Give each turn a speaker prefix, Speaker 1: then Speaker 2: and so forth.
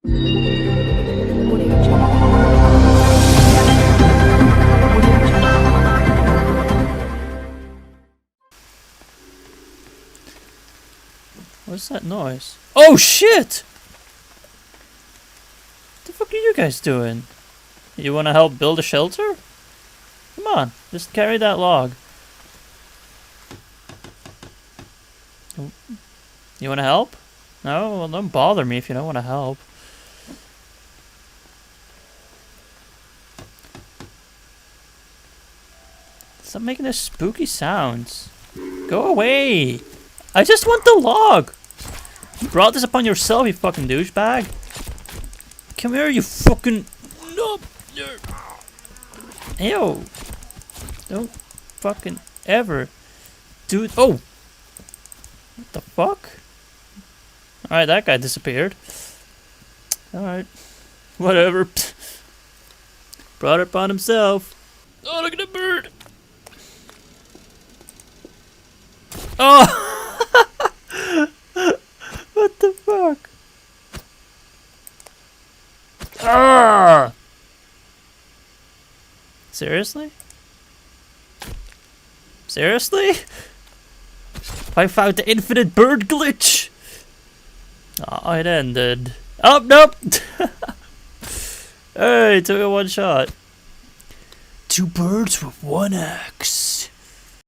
Speaker 1: What's that noise? Oh shit! What the fuck are you guys doing? You wanna help build a shelter? Come on, just carry that log. You wanna help? No? Well, don't bother me if you don't wanna help. Stop making those spooky sounds. Go away! I just want the log! You brought this upon yourself, you fucking douchebag. Come here, you fucking... No! Ew! Don't fucking ever do it. Oh! What the fuck? Alright, that guy disappeared. Alright. Whatever. Brought it upon himself. Oh, look at the bird! Oh! What the fuck? Ah! Seriously? Seriously? I found the infinite bird glitch! Oh, it ended. Oh, nope! Hey, took it one shot. Two birds with one axe.